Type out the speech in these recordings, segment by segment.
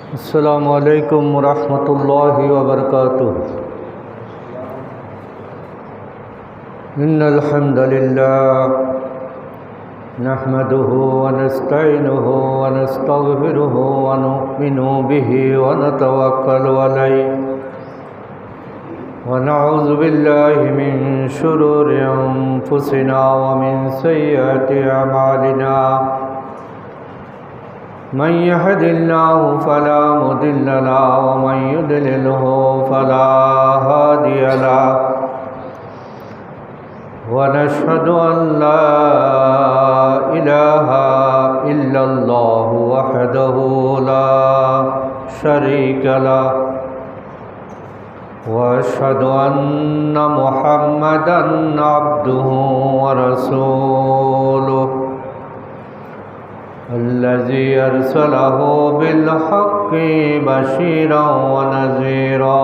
अस्सलामु अलैकुम वरहमतुल्लाहि वबरकातुह। इन्नल हम्दुलिल्लाह नहमदुहु व नस्तईनुहु व नस्तगफिरुहु व नु'मिनु बिहि व नतवक्कलु अलैहि व नऊज़ु बिल्लाहि मिन शुरूरि अनफुसिना व मिन सय्यिआति अमालिना। मन यहदिल्लाहु फला मुदिल्ल लहु व मन युद्लिलहु फला हादिय लहु व नशहदु अन ला इलाहा इल्लल्लाहु वहदहु ला शरीक लहु व अशहदु अन्न मुहम्मदन अब्दुहु व रसूलुहु अल्लज़ी अरसलहु बिल्हक़्क़ि बशीरन व नज़ीरा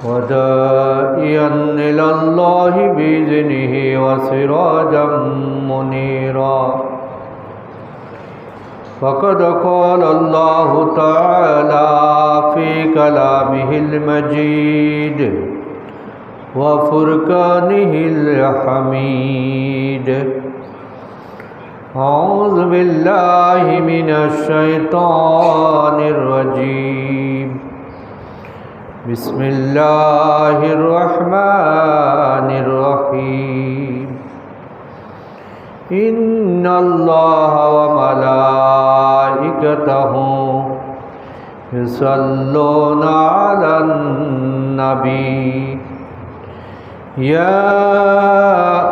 व दाइयन इलल्लाहि बिइज़्निहि व सिराजम मुनीरा। फ़क़द क़ाला अल्लाहु तआला फ़ी कलामिहिल मजीद व फ़ुरक़ानिहिल हमीद। औज़ु बिल्लाहि मिनश शैतानिर रजीम। बिस्मिल्लाहिर रहमानिर रहीम। इन्नल्लाहा व मलाइकतहु युसल्लूना अलन नबी या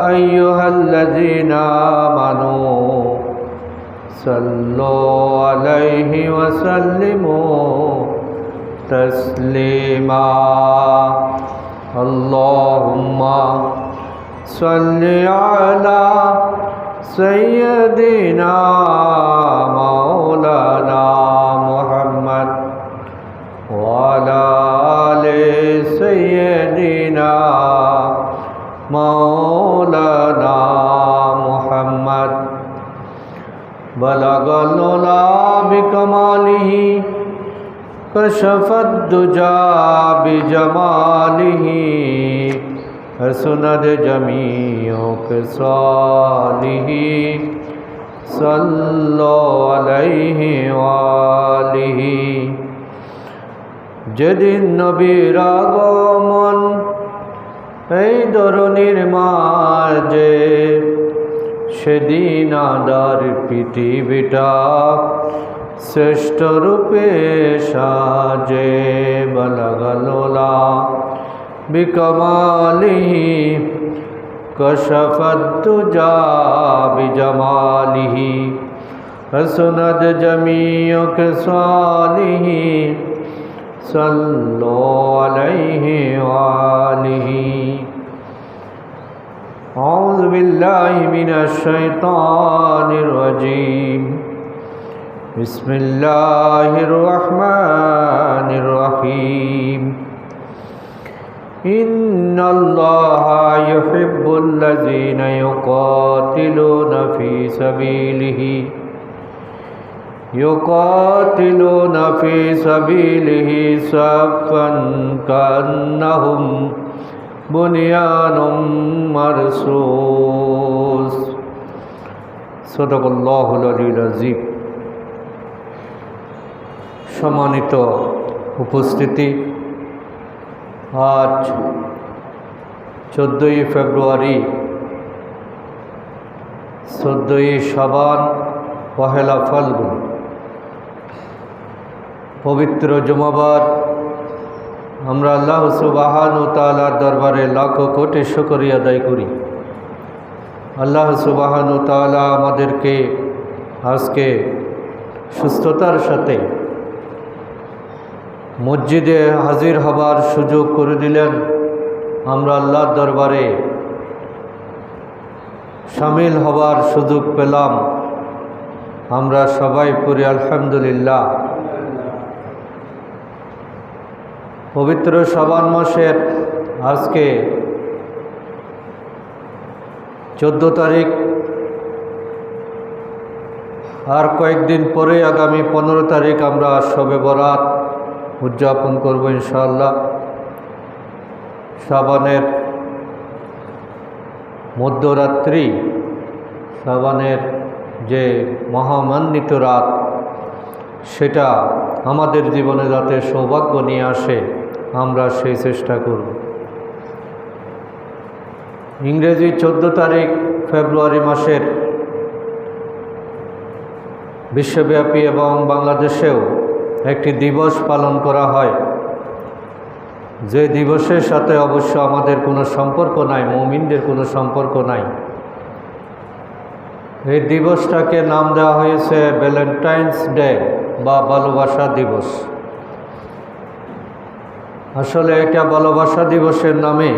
अय्युहल्लज़ीना आमनू सल्लु अलैहि व सल्लिमू तस्लीमा। अल्लाहुम्मा सल्लि अला सय्यदिना मौलाना मुहम्मद व अला आलि सय्यदिना मौलाना मुहम्मद। बलगल उला बिकमालिही कशफद दुजा बिजमालिही हसनद जमीउ क़िसालिही सल्लु अलैहि व आलिही। যেদিন নবীর আগমন এই ধরনীর মাঝে সেদিন আদার পৃথিবীটা শ্রেষ্ঠ রূপে সাজে। বলগলোলা বিকমালিহি কশফদ দুজা বিজমালিহি হসনদ জমিউ क़िसालिही सल्लु अलैहि व आलिहि। औज़ु बिल्लाहि मिनश शैतानिर रजीम। बिस्मिल्लाहिर रहमानिर रहीम। इन्नल्लाहा युहिब्बुल्लज़ीना युक़ातिलूना फ़ी सबीलिही युक़ातिलूना फ़ी सबीलिही सफ़्फ़न कअन्नहुम बुनियानुम मरसूस। सदक़ल्लाहुल अलीयुल अज़ीम। सम्मानित उपस्थिति, आज 14 फेब्रुआरी 14 शाबान पहला फाल्गुन पवित्र जुमाबार আমরা আল্লাহ সুবহানাহু তাআলার দরবারে লাখ কোটি শুকরিয়া আদায় করি। আল্লাহ সুবহানাহু তাআলা আমাদেরকে আজকে সুস্থতার সাথে মসজিদে হাজির হবার সুযোগ করে দিলেন। আমরা আল্লাহর দরবারে শামিল হবার সুযোগ পেলাম। আমরা সবাই পড়ি আলহামদুলিল্লাহ। পবিত্র শাবান মাসের আজকে 14 তারিখ আর কয়েকদিন পরে আগামী 15 তারিখ আমরা শবে বরাত উদযাপন করব ইনশাআল্লাহ। শাবানের মধ্যরাত্রি, শাবানের যে মহামান্বিত রাত, সেটা আমাদের জীবনে যাতে সৌভাগ্য নিয়ে আসে, আমরা সেই চেষ্টা করব। ইংরেজি 14 তারিখ ফেব্রুয়ারি মাসের বিশ্বব্যাপী এবং বাংলাদেশেও একটি দিবস পালন করা হয়, যে দিবসের সাথে অবশ্য আমাদের কোনো সম্পর্ক নাই, মুমিনদের কোনো সম্পর্ক নাই। এই দিবসটাকে নাম দেওয়া হয়েছে ভ্যালেন্টাইন্স ডে বা ভালোবাসা দিবস। আসলে এটা ভালোবাসা দিবসের নামে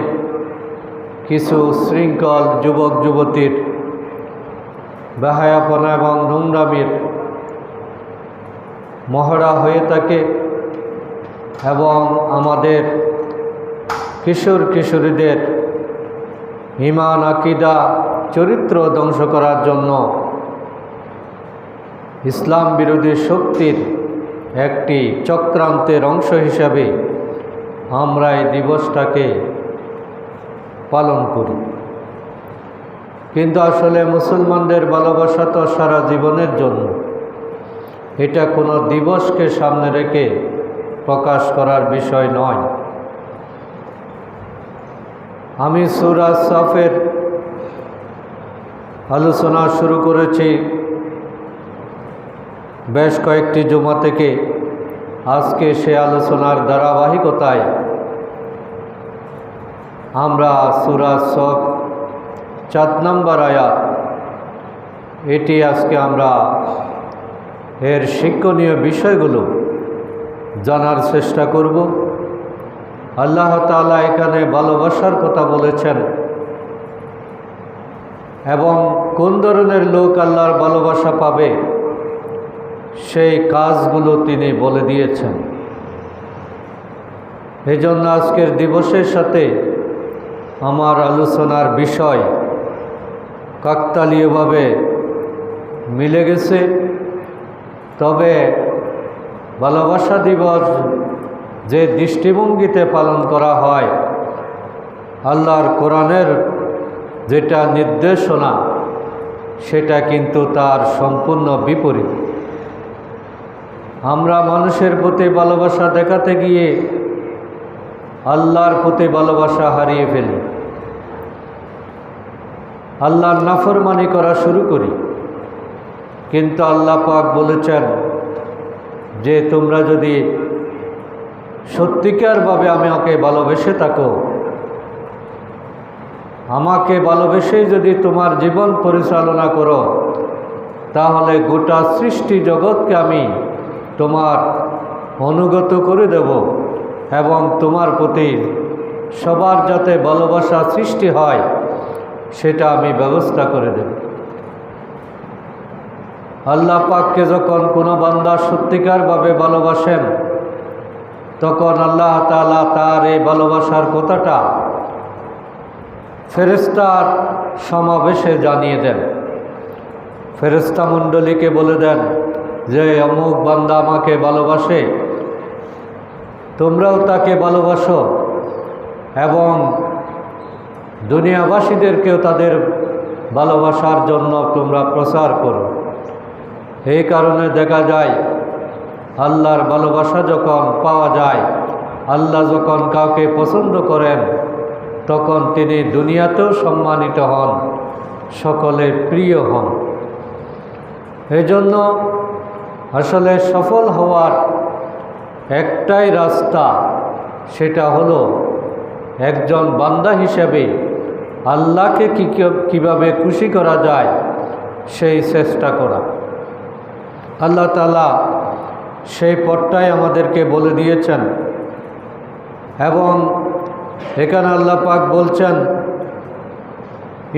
কিছু শৃঙ্খল যুবক যুবতীর বেহায়াপনা এবং নোংরামির মহড়া হয়ে থাকে এবং আমাদের কিশোর কিশোরীদের ঈমান আকীদা চরিত্র ধ্বংস করার জন্য ইসলাম বিরোধী শক্তির একটি চক্রান্তের অংশ হিসাবে আমরা এই দিবসটাকে পালন করি। কিন্তু আসলে মুসলমানদের ভালোবাসা তো সারা জীবনের জন্য, এটা কোনো দিবসকে সামনে রেখে প্রকাশ করার বিষয় নয়। আমি সূরা সাফের আলোচনা শুরু করেছি বেশ কয়েকটি জুমা থেকে। আজকে সে আলোচনার ধারাবাহিকতায় আমরা সূরা সাফ 4 নম্বর আয়াত, এটি আজকে আমরা এর শিক্ষণীয় বিষয়গুলো জানার চেষ্টা করব। আল্লাহ তাআলা এখানে ভালোবাসার কথা বলেছেন এবং কোন ধরনের লোক আল্লাহর ভালোবাসা পাবে সেই কাজগুলো তিনি বলে দিয়েছেন। এই জন্য আজকের দিবসের সাথে আমার আলোচনার বিষয় কাকতালীয়ভাবে মিলে গেছে। তবে ভালোবাসা দিবস যে দৃষ্টিভঙ্গিতে পালন করা হয়, আল্লাহর কোরআনের যেটা নির্দেশনা, সেটা কিন্তু তার সম্পূর্ণ বিপরীত। আমরা মানুষের প্রতি ভালোবাসা দেখাতে গিয়ে আল্লাহর প্রতি ভালোবাসা হারিয়ে ফেলি, আল্লাহর নাফরমানি করা শুরু করি। কিন্তু আল্লাহ পাক বলেছেন যে তোমরা যদি সত্যিকারভাবে আমাকে ভালোবেসে থাকো, আমাকে ভালোবেসে যদি তোমার জীবন পরিচালনা করো, তাহলে গোটা সৃষ্টি জগৎকে আমি তোমার অনুগত করে দেব এবং তোমার প্রতি সবার যাতে ভালোবাসা সৃষ্টি হয় সেটা আমি ব্যবস্থা করে দেব। আল্লাহ পাককে যখন কোনো বান্দা সত্যিকারভাবে ভালোবাসেন, তখন আল্লাহ তাআলা তার এই ভালোবাসার কথাটা ফেরেশতার সমাবেশে জানিয়ে দেন। ফেরেশতা মণ্ডলীকে বলে দেন যে অমুক বান্দা আমাকে ভালোবাসে, তোমরাও তাকে ভালোবাসো এবং দুনিয়াবাসীদেরকেও তাদের ভালোবাসার জন্য তোমরা প্রচার করো। এই কারণে দেখা যায় আল্লাহর ভালোবাসা যখন পাওয়া যায়, আল্লাহ যখন কাউকে পছন্দ করেন, তখন তিনি দুনিয়াতেও সম্মানিত হন, সকলের প্রিয় হন। এজন্য আসলে সফল হওয়ার একটাই রাস্তা, সেটা হলো একজন বান্দা হিসেবে আল্লাহকে কিভাবে খুশি করা যায় সেই চেষ্টা করা। আল্লাহ তাআলা সেই পথটাই আমাদেরকে বলে দিয়েছেন এবং এখানে আল্লাহ পাক বলছেন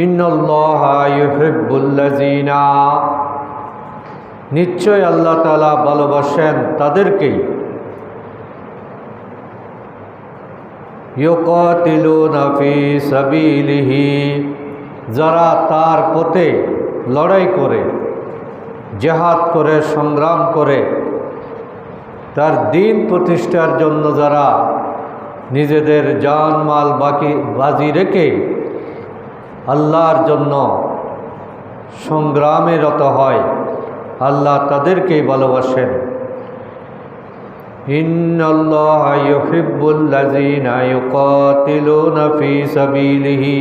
ইন্নাল্লাহা ইউহিব্বুল্লাযিনা, নিশ্চয় আল্লাহ তাআলা ভালোবাসেন তাদেরকেই ইউকাতিলুনা ফি সাবিলিহি, যারা তার পথে লড়াই করে, জিহাদ করে সংগ্রাম করে তার দ্বীন প্রতিষ্ঠার জন্য যারা নিজেদের জান মাল বাজি রেখে আল্লাহর জন্য সংগ্রামে রত হয়, আল্লাহ তাদেরকেই ভালোবাসেন। ইন্নাল্লাহা ইউহিব্বুল্লাযীনা ইউকাতিলুনা ফী সাবিলিহি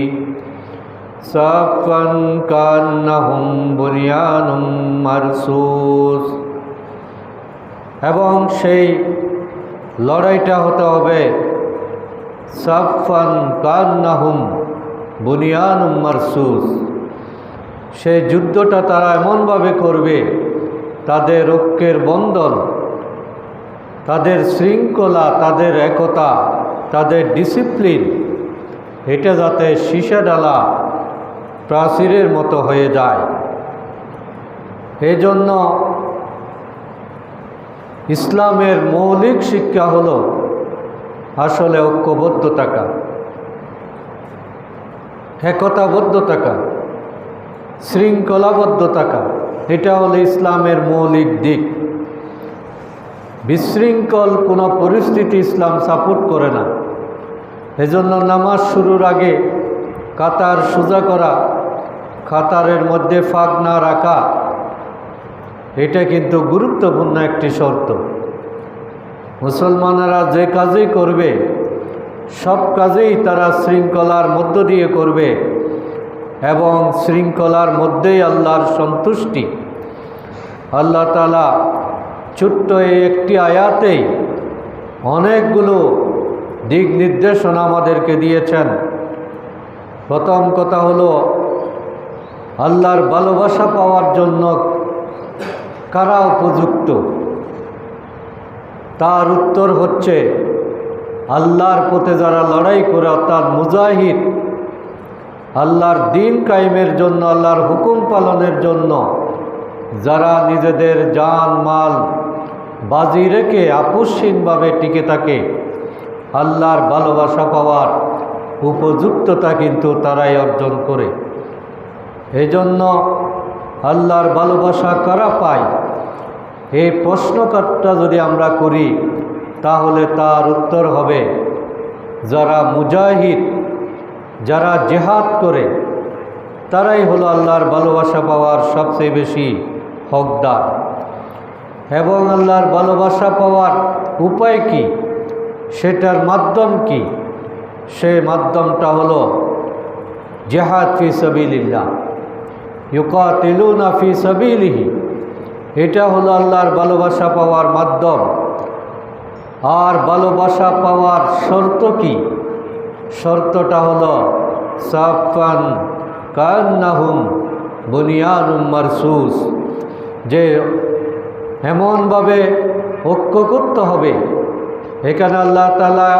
সাফফান কান্নাহুম বুনিয়ানুম মারসুস। এবং সেই লড়াইটা হতে হবে সাফফান কান্নাহুম বুনিয়ানুম মারসুস। সেই যুদ্ধটা তারা এমনভাবে করবে, তাদের ঐক্যের বন্ধন, তাদের শৃঙ্খলা, তাদের একতা, তাদের ডিসিপ্লিন, এটা যাতে সীসা ডালা প্রাচীরের মতো হয়ে যায়। এজন্য ইসলামের মৌলিক শিক্ষা হলো আসলে ঐক্যবদ্ধ থাকা, একতাবদ্ধ থাকা, শৃঙ্খলাবদ্ধ থাকা। এটা হলো ইসলামের মৌলিক দিক। বিশৃঙ্খল কোনো পরিস্থিতি ইসলাম সাপোর্ট করে না। এজন্য নামাজ শুরুর আগে কাতার সোজা করা, কাতারের মধ্যে ফাঁক না রাখা, এটা কিন্তু গুরুত্বপূর্ণ একটি শর্ত। মুসলমানেরা যে কাজই করবে সব কাজেই তারা শৃঙ্খলার মধ্য দিয়ে করবে এবং শৃঙ্খলার মধ্যেই আল্লাহর সন্তুষ্টি। আল্লাহ তাআলা ছোট্ট এই একটি আয়াতেই অনেকগুলো দিক নির্দেশনা আমাদেরকে দিয়েছেন। প্রথম কথা হলো আল্লাহর ভালোবাসা পাওয়ার জন্য কারা উপযুক্ত? তার উত্তর হচ্ছে আল্লাহর পথে যারা লড়াই করে, অর্থাৎ মুজাহিদ, আল্লাহর দ্বীন কায়েমের জন্য, আল্লাহর হুকুম পালনের জন্য যারা নিজেদের জান মাল বাজি রেখে আপোষহীনভাবে টিকে থাকে, আল্লাহর ভালোবাসা পাওয়ার উপযুক্ততা কিন্তু তারাই অর্জন করে। এই জন্য আল্লাহর ভালোবাসা কারা পায়, এই প্রশ্নটা যদি আমরা করি তাহলে তার উত্তর হবে যারা মুজাহিদ, যারা জিহাদ করে, তারাই হলো আল্লাহর ভালোবাসা পাওয়ার সবচেয়ে বেশি হকদার। এবং আল্লাহর ভালোবাসা পাওয়ার উপায় কি, সেটার মাধ্যম কি? সে মাধ্যমটা হলো জিহাদ ফি সাবিলিল্লাহ, ইউকাতিলুনা ফি সাবিলিহি। এটা হলো আল্লাহর ভালোবাসা পাওয়ার মাধ্যম। আর ভালোবাসা পাওয়ার শর্ত কি? শর্তটা হলো সাফান কান্নাহুম বুনিয়ানুম মারসুস, যে এমনভাবে ঐক্য করতে হবে। এখানে আল্লাহ তাআলা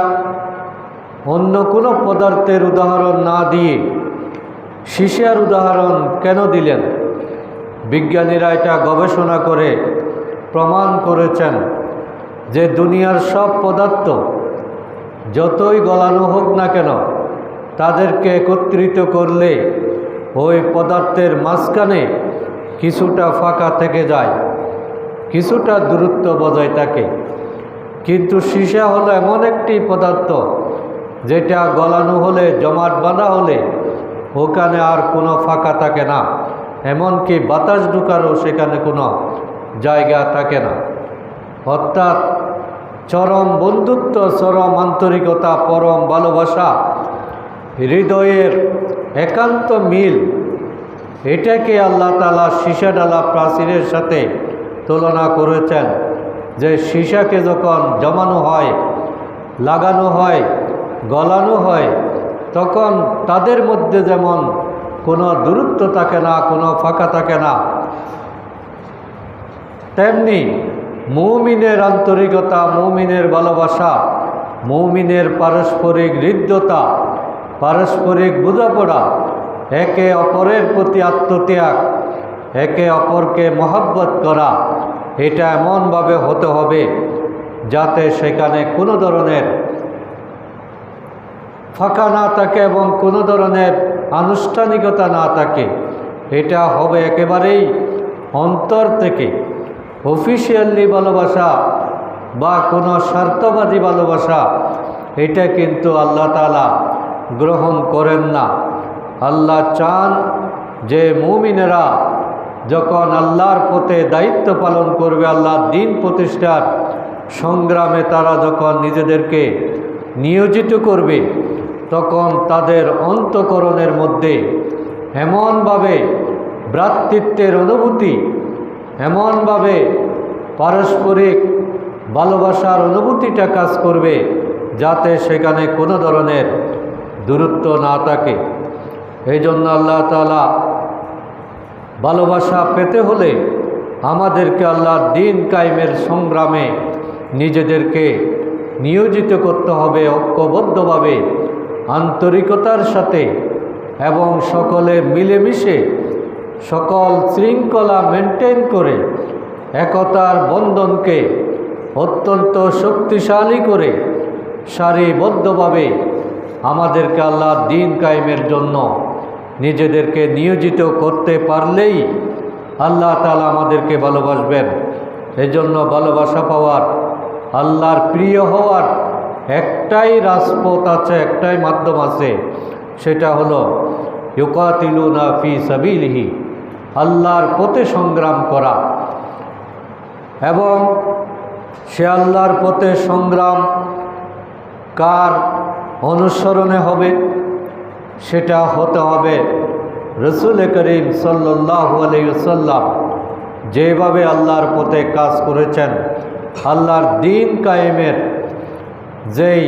অন্য কোনো পদার্থের উদাহরণ না দিয়ে সীসার উদাহরণ কেন দিলেন? বিজ্ঞানীরা এটা গবেষণা করে প্রমাণ করেছেন যে দুনিয়ার সব পদার্থ যতই গলানো হোক না কেন, তাদেরকে একত্রিত করলে ওই পদার্থের মাঝখানে কিছুটা ফাঁকা থেকে যায়, কিছুটা দূরত্ব বজায় থাকে। কিন্তু সীসা হলো এমন একটি পদার্থ যেটা গলানো হলে, জমাট বাঁধা হলে ওখানে আর কোনো ফাঁকা থাকে না, এমনকি বাতাস ঢুকারও সেখানে কোনো জায়গা থাকে না। অর্থাৎ চরম বন্ধুত্ব, চরম আন্তরিকতা, পরম ভালোবাসা, হৃদয়ের একান্ত মিল, এটাকে আল্লাহ তাআলা সীসা ডালা প্রাচীরের সাথে তুলনা করেছেন। যে সীসাকে যখন জমানো হয়, লাগানো হয়, গলানো হয়, তখন তাদের মধ্যে যেমন কোনো দূরত্ব থাকে না, কোনো ফাঁকা থাকে না, তেমনি মুমিনের আন্তরিকতা, মুমিনের ভালোবাসা, মুমিনের পারস্পরিক হৃদ্যতা, পারস্পরিক বোঝাপড়া, একে অপরের প্রতি আত্মত্যাগ, একে অপরকে মহব্বত করা, এটা এমনভাবে হতে হবে যাতে সেখানে কোনো ধরনের ফাঁকা না থাকে এবং কোনো ধরনের আনুষ্ঠানিকতা না থাকে। এটা হবে একেবারেই অন্তর থেকে অফিশিয়ালি ভালোবাসা বা কোনো স্বার্থবাদী ভালোবাসা, এটা কিন্তু আল্লাহ তাআলা গ্রহণ করেন না। আল্লাহ চান যে মুমিনেরা যখন আল্লাহর পথে দায়িত্ব পালন করবে, আল্লাহর দ্বীন প্রতিষ্ঠার সংগ্রামে তারা যখন নিজেদেরকে নিয়োজিত করবে, তখন তাদের অন্তঃকরণের মধ্যে এমনভাবে ভ্রাতৃত্বের অনুভূতি, এমনভাবে পারস্পরিক ভালোবাসার অনুভূতিটা কাজ করবে যাতে সেখানে কোনো ধরনের দূরত্ব না থাকে। এই জন্য আল্লাহ তাআলা ভালোবাসা পেতে হলে আমাদেরকে আল্লাহর দ্বীন কায়েমের সংগ্রামে নিজেদেরকে নিয়োজিত করতে হবে, ঐক্যবদ্ধভাবে, আন্তরিকতার সাথে এবং সকলে মিলেমিশে সকল শৃঙ্খলা মেনটেন করে একতার বন্ধনকে অত্যন্ত শক্তিশালী করে সারিবদ্ধভাবে আমাদেরকে আল্লাহর দ্বীন কায়েমের জন্য নিজেদেরকে নিয়োজিত করতে পারলেই আল্লাহ তাআলা আমাদেরকে ভালোবাসবেন। এজন্য ভালোবাসা পাওয়ার, আল্লাহর প্রিয় হওয়ার একটাই রাজপথ আছে, একটাই মাধ্যম আছে, সেটা হলো ইউকাতিলুনা ফি সাবিলিহি, আল্লাহর পথে সংগ্রাম করা। এবং সে আল্লাহর পথে সংগ্রাম কার অনুসরণে হবে? সেটা হতে হবে রসুল করিম সাল্লাল্লাহু আলাইহি ওয়াসাল্লাম যেভাবে আল্লাহর পথে কাজ করেছেন, আল্লাহর দ্বীন কায়েমের যেই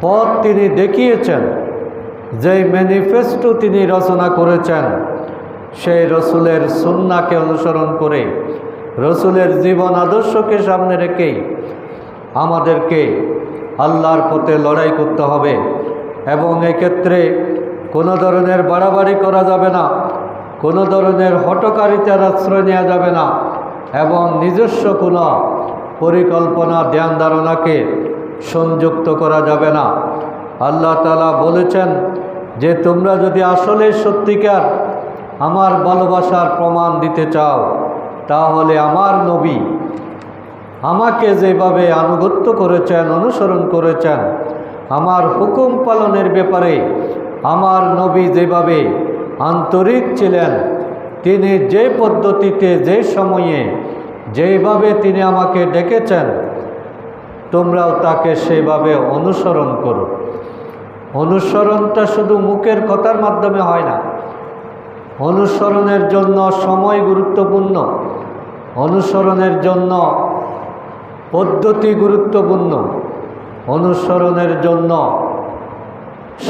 পথ তিনি দেখিয়েছেন, যেই ম্যানিফেস্টো তিনি রচনা করেছেন, সেই রসুলের সুন্নাহকে অনুসরণ করে, রসুলের জীবন আদর্শকে সামনে রেখেই আমাদেরকে আল্লাহর পথে লড়াই করতে হবে। এবং এক্ষেত্রে কোনো ধরনের বাড়াবাড়ি করা যাবে না, কোনো ধরনের হঠকারিতার আশ্রয় নেওয়া যাবে না, এবং নিজস্ব কোনো পরিকল্পনা ধ্যান ধারণাকে সংযুক্ত করা যাবে না। আল্লাহ তাআলা বলেছেন যে তোমরা যদি আসলে সত্যিকার আমার ভালোবাসার প্রমাণ দিতে চাও, তাহলে আমার নবী আমাকে যেভাবে আনুগত্য করেছেন, অনুসরণ করেছেন, আমার হুকুম পালনের ব্যাপারে আমার নবী যেভাবে আন্তরিক ছিলেন, তিনি যে পদ্ধতিতে, যে সময়ে, যেভাবে তিনি আমাকে ডেকেছেন, তোমরাও তাকে সেভাবে অনুসরণ করো। অনুসরণটা শুধু মুখের কথার মাধ্যমে হয় না, অনুসরণের জন্য সময় গুরুত্বপূর্ণ, অনুসরণের জন্য পদ্ধতি গুরুত্বপূর্ণ, অনুসরণের জন্য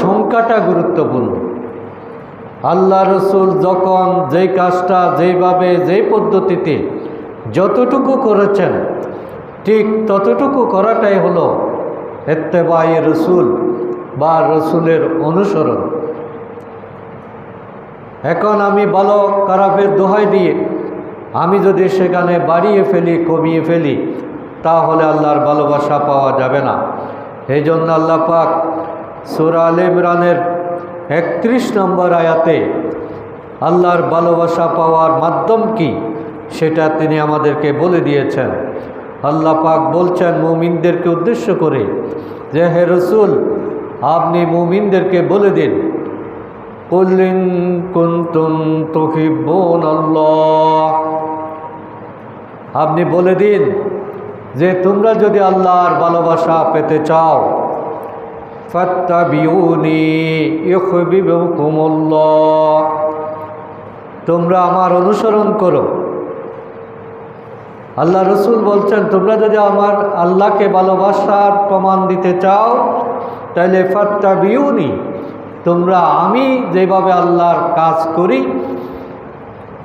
সংখ্যাটা গুরুত্বপূর্ণ। আল্লাহ রসুল যখন যেই কাজটা যেইভাবে, যেই পদ্ধতিতে যতটুকু করেছেন, ঠিক ততটুকু করাটাই হলো ইত্তেবায়ে রসুল বা রসুলের অনুসরণ। এখন আমি ভালো খারাপের দোহাই দিয়ে আমি যদি সেখানে বাড়িয়ে ফেলি, কমিয়ে ফেলি, তাহলে আল্লাহর ভালোবাসা পাওয়া যাবে না। এই জন্য আল্লাহ পাক সূরা আলে ইমরানের 31 নম্বর আয়াতে আল্লাহর ভালোবাসা পাওয়ার মাধ্যম কি সেটা তিনি আমাদেরকে বলে দিয়েছেন। আল্লাহ পাক বলছেন মুমিনদেরকে উদ্দেশ্য করে যে হে রসুল, আপনি মুমিনদেরকে বলে দিন, কুল ইন কুনতুম তুহিব্বুনাল্লাহ, আপনি বলে দিন যে তোমরা যদি আল্লাহর ভালোবাসা পেতে চাও, ফাত্তাবিউনি ইউহিব্বুকুমুল্লাহ, তোমরা আমার অনুসরণ করো। আল্লাহ রসুল বলছেন তোমরা যদি আমার আল্লাহকে ভালোবাসার প্রমাণ দিতে চাও, তাহলে ফাত্তাবিউনি, তোমরা আমি যেভাবে আল্লাহর কাজ করি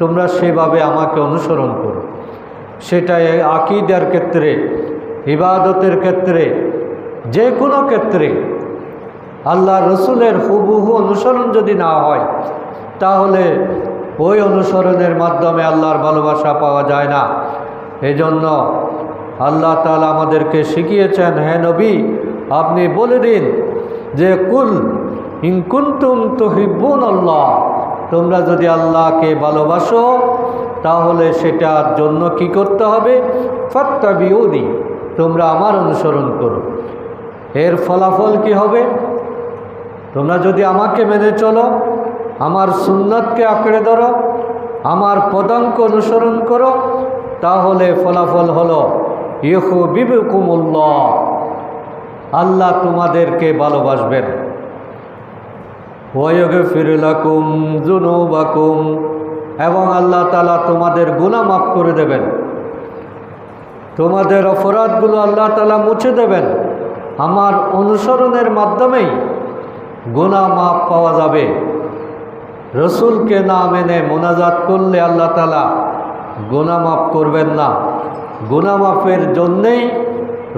তোমরা সেভাবে আমাকে অনুসরণ করো। সেটাই আকীদার ক্ষেত্রে, ইবাদতের ক্ষেত্রে, যে কোনো ক্ষেত্রে আল্লাহ রসুলের হুবহু অনুসরণ যদি না হয়, তাহলে ওই অনুসরণের মাধ্যমে আল্লাহর ভালোবাসা পাওয়া যায় না। এই জন্য আল্লাহ তাআলা আমাদেরকে শিখিয়েছেন, হে নবী আপনি বলে দিন যে কুল ইন কুনতুম তুহিব্বুনাল্লাহ, তোমরা যদি আল্লাহকে ভালোবাসো তাহলে সেটার জন্য কি করতে হবে? ফাত্তাবিউনি, তোমরা আমার অনুসরণ করো। এর ফলাফল কি হবে? তোমরা যদি আমাকে মেনে চলো, আমার সুন্নাতকে আঁকড়ে ধরো, আমার পদাঙ্ক অনুসরণ করো, তাহলে ফলাফল হলো ইউহিব্বুকুমুল্লাহ, আল্লাহ তোমাদেরকে ভালোবাসবেন। ওয়া ইয়াগফির লাকুম যুনুবাকুম, এবং আল্লাহ তাআলা তোমাদের গুনাহ মাফ করে দেবেন, তোমাদের অপরাধগুলো আল্লাহ তাআলা মুছে দেবেন। আমার অনুসরণের মাধ্যমেই গুনাহ মাফ পাওয়া যাবে। রসুলকে না মেনে মোনাজাত করলে আল্লাহ তাআলা গুনাহ মাফ করবেন না। গুনাহ মাফের জন্যেই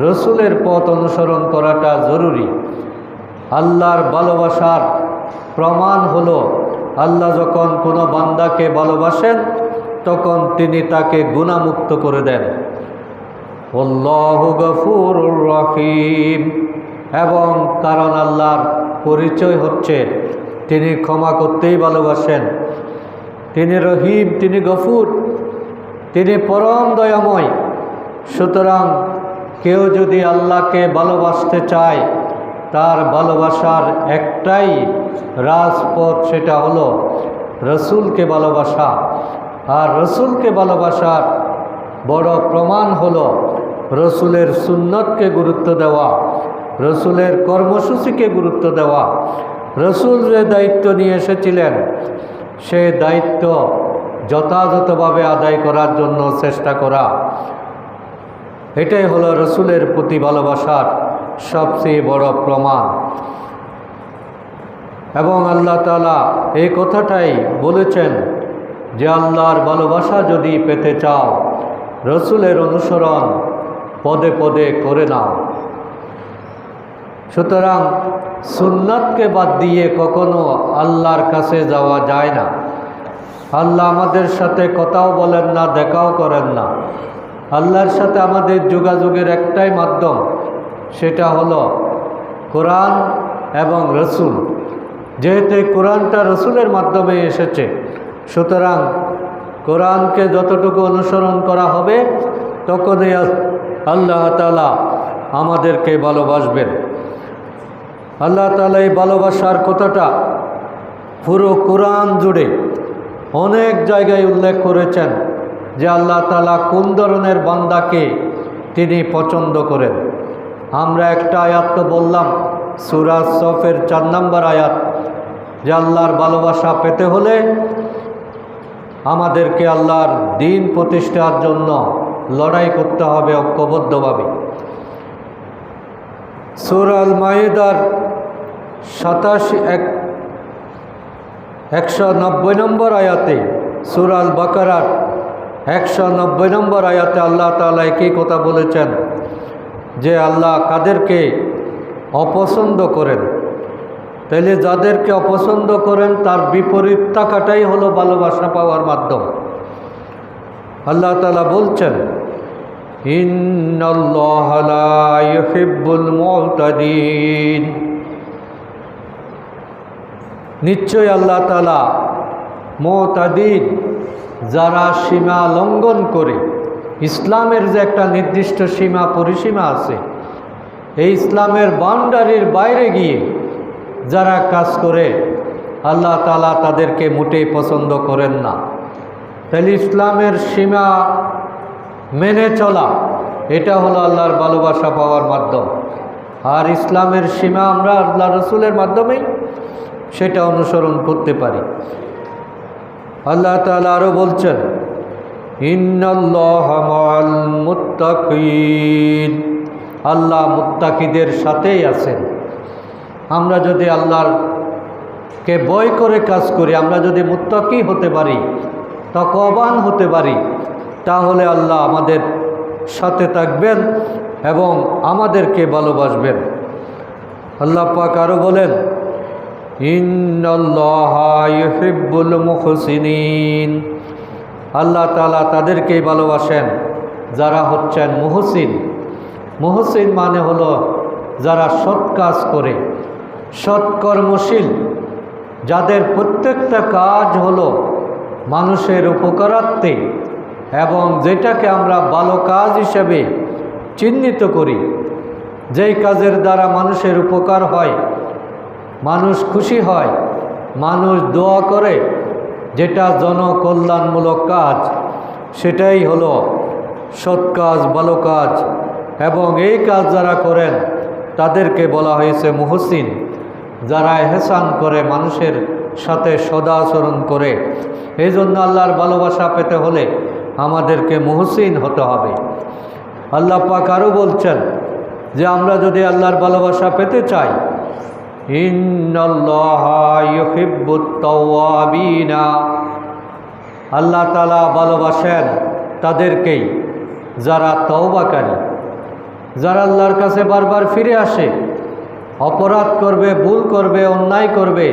রসুলের পথ অনুসরণ করাটা জরুরি। আল্লাহর ভালোবাসার প্রমাণ হলো, আল্লাহ যখন কোনো বান্দাকে ভালোবাসেন তখন তিনি তাকে গুনাহমুক্ত করে দেন। আল্লাহু গফুরুর রহিম, এবং কারণ আল্লাহর পরিচয় হচ্ছে তিনি ক্ষমা করতেই ভালোবাসেন, তিনি রহিম, তিনি গফুর, তিনি পরম দয়াময়। সুতরাং কেউ যদি আল্লাহকে ভালোবাসতে চায়, তার ভালোবাসার একটাই রাজপথ, সেটা হলো রসুলকে ভালোবাসা। আর রসুলকে ভালোবাসার বড় প্রমাণ হলো রসুলের সুন্নতকে গুরুত্ব দেওয়া, রসুলের কর্মসূচিকে গুরুত্ব দেওয়া। রসুল যে দায়িত্ব নিয়ে এসেছিলেন, সে দায়িত্ব যথাযথভাবে আদায় করার জন্য চেষ্টা করা, এটাই হলো রসুলের প্রতি ভালোবাসার সবচেয়ে বড় প্রমাণ। এবং আল্লাহ তাআলা এই কথাটাই বলেছেন যে আল্লাহর ভালোবাসা যদি পেতে চাও, রসুলের অনুসরণ পদে পদে করে নাও। সুতরাং সুন্নাতকে বাদ দিয়ে কখনো আল্লাহর কাছে যাওয়া যায় না। আল্লাহ আমাদের সাথে কথাও বলেন না, দেখাও করেন না। আল্লাহর সাথে আমাদের যোগাযোগের একটাই মাধ্যম, সেটা হলো কোরআন এবং রসুল। যেহেতু কোরআনটা রসুলের মাধ্যমে এসেছে, সুতরাং কোরআনকে যতটুকু অনুসরণ করা হবে তখনই আল্লাহ তাআলা আমাদেরকে ভালোবাসবেন। আল্লাহ তাআলা এই ভালোবাসার কথাটা পুরো কোরআন জুড়ে অনেক জায়গায় উল্লেখ করেছেন যে আল্লাহ তাআলা কোন ধরনের বান্দাকে তিনি পছন্দ করেন। আমরা একটা আয়াত তো বললাম, সূরা সফের 4 নম্বর আয়াত, যে আল্লাহর ভালোবাসা পেতে হলে আমাদেরকে আল্লাহর দ্বীন প্রতিষ্ঠার জন্য লড়াই করতে হবে ঐক্যবদ্ধভাবে। সূরা আল মাইদার 190 নম্বর আয়াতে, সূরা আল বাকারার 190 নম্বর আয়াতে আল্লাহ তাআলা একই কথা বলেছেন যে আল্লাহ কাদেরকে অপছন্দ করেন। তাইলে যাদেরকে অপছন্দ করেন তার বিপরীত থাকাটাই হলো ভালোবাসা পাওয়ার মাধ্যম। আল্লাহ তাআলা বলছেন, ইন্নাল্লাহা লা ইউহিব্বুল মু'তাদিন, নিশ্চয় আল্লাহ তাআলা মু'তাদিন, যারা সীমা লঙ্ঘন করে, ইসলামের যে একটা নির্দিষ্ট সীমা পরিসীমা আছে, এই ইসলামের বাউন্ডারির বাইরে গিয়ে যারা কাজ করে, আল্লাহ তাআলা তাদেরকে মোটেই পছন্দ করেন না। তাহলে ইসলামের সীমা মেনে চলা, এটা হলো আল্লাহর ভালোবাসা পাওয়ার মাধ্যম। আর ইসলামের সীমা আমরা আল্লাহ রসুলের মাধ্যমেই সেটা অনুসরণ করতে পারি। আল্লাহ তাআলা আরও বলছেন, ইন্নাল্লাহা মাআল মুত্তাকিন, আল্লাহ মুত্তাকিদের সাথেই আছেন। আমরা যদি আল্লাহকে ভয় করে কাজ করি, আমরা যদি মুত্তাকি হতে পারি, তাকওয়াবান হতে পারি, তাহলে আল্লাহ আমাদের সাথে থাকবেন এবং আমাদেরকে ভালোবাসবেন। আল্লাহ পাক আরও বলেন, ইন্নাল্লাহা ইউহিব্বুল মুহসিনিন, আল্লাহ তাআলা তাদেরকেই ভালোবাসেন যারা হচ্ছেন মুহসিন। মুহসিন মানে হলো যারা সৎ কাজ করে, সৎকর্মশীল, যাদের প্রত্যেকটা কাজ হলো মানুষের উপকারার্থে এবং যেটাকে আমরা ভালো কাজ হিসেবে চিহ্নিত করি, যেই কাজের দ্বারা মানুষের উপকার হয়, মানুষ খুশি হয়, মানুষ দোয়া করে, যেটা জনকল্যাণমূলক কাজ, সেটাই হলো সৎ কাজ, ভালো কাজ। এবং এই কাজ যারা করেন তাদেরকে বলা হয়েছে মুহসিন। যারা এহসান করে, মানুষের সাথে সদাচরণ করে। এই জন্য আল্লাহর ভালোবাসা পেতে হলে আমাদেরকে মুহসিন হতে হবে। আল্লাহ পাক আরও বলছেন যে আমরা যদি আল্লাহর ভালোবাসা পেতে চাই, ইন্নাল্লাহা ইউহিব্বুত তাওয়াবিনা, আল্লাহ তাআলা ভালোবাসেন তাদেরকেই যারা তওবাকারী, যারা আল্লাহর কাছে বারবার ফিরে আসে, অপরাধ করবে, ভুল করবে, অন্যায় করবে,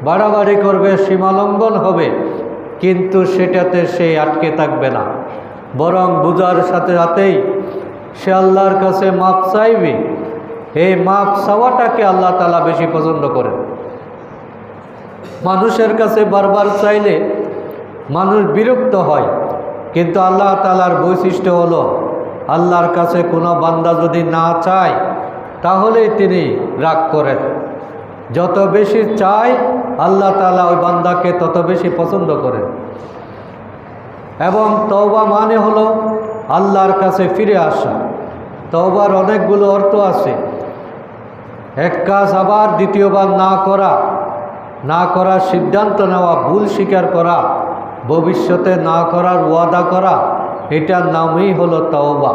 বাড়াবাড়ি করবে, সীমালঙ্ঘন হবে, কিন্তু সেটাতে সে আটকে থাকবে না, বরং বুঝার সাথে সাথেই সে আল্লাহর কাছে মাপ চাইবে। এই মাপ চাওয়াটাকে আল্লাহ তাআলা বেশি পছন্দ করেন। মানুষের কাছে বারবার চাইলে মানুষ বিরক্ত হয়, কিন্তু আল্লাহ তাআলার বৈশিষ্ট্য হলো আল্লাহর কাছে কোনো বান্দা যদি না চায় তাহলেই তিনি রাগ করেন। যত বেশি চায় আল্লাহ তাআলা ওই বান্দাকে তত বেশি পছন্দ করেন। এবং তওবা মানে হলো আল্লাহর কাছে ফিরে আসা। তওবার অনেকগুলো অর্থ আছে। এক কাজ আবার দ্বিতীয়বার না করার সিদ্ধান্ত নেওয়া, ভুল স্বীকার করা, ভবিষ্যতে না করার ওয়াদা করা, এটার নামই হলো তওবা।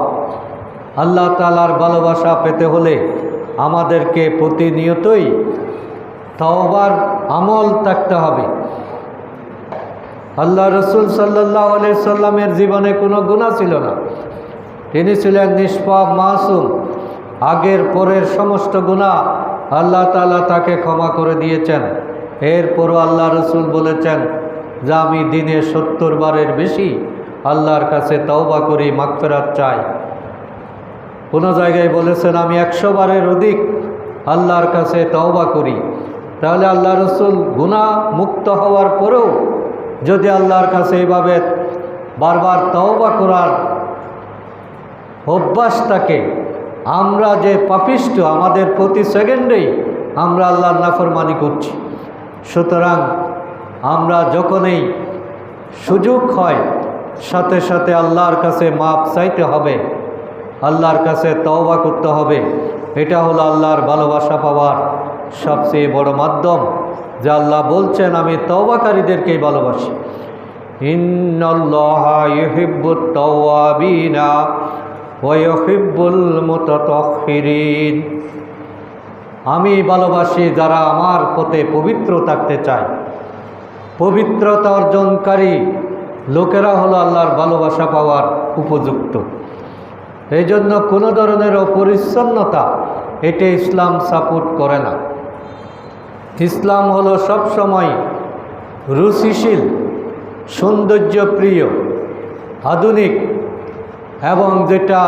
আল্লাহ তাআলার ভালোবাসা পেতে হলে আমাদেরকে প্রতিনিয়তই তওবার আমল থাকতে হবে। আল্লাহ রসুল সাল্লাল্লাহু আলাইহি সাল্লামের জীবনে কোনো গুনাহ ছিল না। তিনি ছিলেন নিষ্পাপ, মাসুম। আগের পরের সমস্ত গুনাহ আল্লাহ তাআলা তাকে ক্ষমা করে দিয়েছেন। এরপরও আল্লাহ রসুল বলেছেন যে আমি দিনে 70 বারের বেশি আল্লাহর কাছে তওবা করি, মাগফিরাত চাই। কোনো জায়গায় বলেছেন আমি 100 বারের অধিক আল্লাহর কাছে তওবা করি। তাহলে আল্লাহ রসুল গুনাহ মুক্ত হওয়ার পরেও যদি আল্লাহর কাছে এইভাবে বারবার তওবা করার অভ্যাস থাকে, আমরা যে পাপিষ্ঠ, আমাদের প্রতি সেকেন্ডেই আমরা আল্লাহর নাফরমানি করছি। সুতরাং আমরা যখনই সুযোগ হয় সাথে সাথে আল্লাহর কাছে মাপ চাইতে হবে, আল্লাহর কাছে তওবা করতে হবে। এটা হলো আল্লাহর ভালোবাসা পাওয়ার সবচেয়ে বড় মাধ্যম। যা আল্লাহ বলছেন আমি তওবাকারীদেরকেই ভালোবাসি। ইন্নাল্লাহা ইউহিব্বুত তাওয়াবিনা ওয়া ইউহিব্বুল মুতাতাহহিরিন, আমি ভালোবাসি যারা আমার পথে পবিত্র থাকতে চায়। পবিত্রতা অর্জনকারী লোকেরা হলো আল্লাহর ভালোবাসা পাওয়ার উপযুক্ত। এই জন্য কোনো ধরনের অপরিচ্ছন্নতা এটা ইসলাম সাপোর্ট করে না। ইসলাম হলো সবসময় রুচিশীল, সৌন্দর্যপ্রিয়, আধুনিক এবং যেটা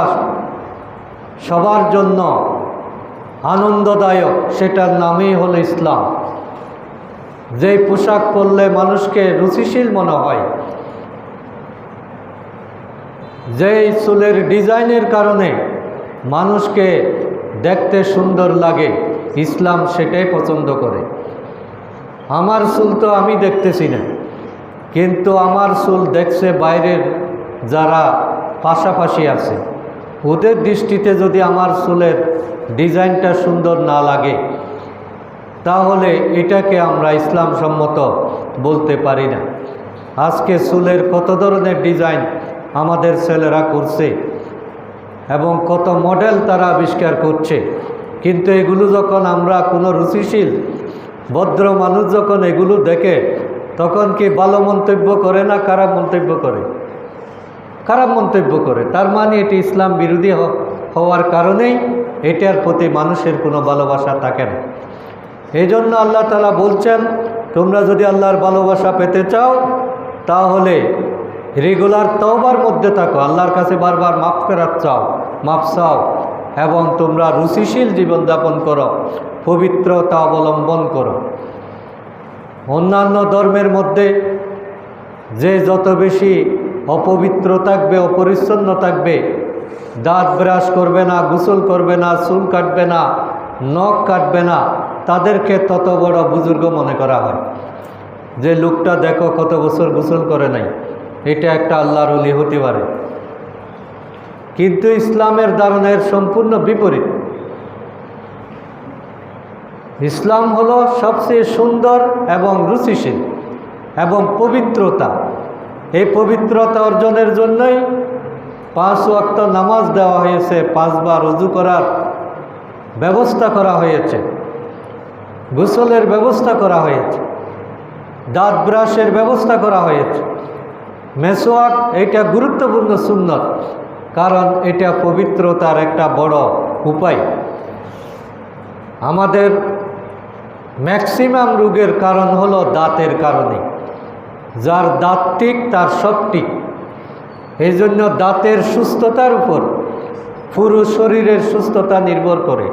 সবার জন্য আনন্দদায়ক, সেটার নামই হলো ইসলাম। যেই পোশাক পরলে মানুষকে রুচিশীল মনে হয়, যেই চুলের ডিজাইনের কারণে মানুষকে দেখতে সুন্দর লাগে, ইসলাম সেটাই পছন্দ করে। আমার চুল তো আমি দেখতেছি না, কিন্তু আমার চুল দেখছে বাইরের যারা পাশাপাশি আছে, ওদের দৃষ্টিতে যদি আমার চুলের ডিজাইনটা সুন্দর না লাগে, তাহলে এটাকে আমরা ইসলাম সম্মত বলতে পারি না। আজকে চুলের কত ধরনের ডিজাইন আমাদের ছেলেরা করছে এবং কত মডেল তারা আবিষ্কার করছে, কিন্তু এগুলো যখন আমরা কোনো রুচিশীল ভদ্র মানুষ যখন এগুলো দেখে, তখন কি ভালো মন্তব্য করে না খারাপ মন্তব্য করে? খারাপ মন্তব্য করে। তার মানে এটি ইসলাম বিরোধী হওয়ার কারণেই এটার প্রতি মানুষের কোনো ভালোবাসা থাকে না। এই জন্য আল্লাহ তাআলা বলছেন তোমরা যদি আল্লাহর ভালোবাসা পেতে চাও তাহলে রেগুলার তওবার মধ্যে থাকো, আল্লাহর কাছে বারবার মাফ চাও এবং তোমরা রুচিশীল জীবনযাপন করো, পবিত্রতা অবলম্বন করো। অন্যান্য ধর্মের মধ্যে যে যত বেশি অপবিত্র থাকবে, অপরিচ্ছন্ন থাকবে, দাঁত ব্রাশ করবে না, গোসল করবে না, চুল কাটবে না, নখ কাটবে না, তাদেরকে তত বড় বুজুর্গ মনে করা হয়। যে লোকটা দেখো কত বছর গোসল করে নাই, এটা একটা আল্লাহর ওলি হতে পারে। কিন্তু ইসলামের ধারণের সম্পূর্ণ বিপরীত। ইসলাম হলো সবচেয়ে সুন্দর এবং রুচিশীল এবং পবিত্রতা। এই পবিত্রতা অর্জনের জন্যই 5 ওয়াক্ত নামাজ দেওয়া হয়েছে, 5 বার ওযু করার ব্যবস্থা করা হয়েছে, গোসলের ব্যবস্থা করা হয়েছে, দাঁত ব্রাশের ব্যবস্থা করা হয়েছে। মেসওয়াক এটা গুরুত্বপূর্ণ সুন্নত, কারণ এটা পবিত্রতার একটা বড় উপায়। আমাদের ম্যাক্সিমাম রোগের কারণ হলো দাঁতের কারণে। যার দাঁত ঠিক তার সব ঠিক। এই জন্য দাঁতের সুস্থতার উপর পুরো শরীরের সুস্থতা নির্ভর করে।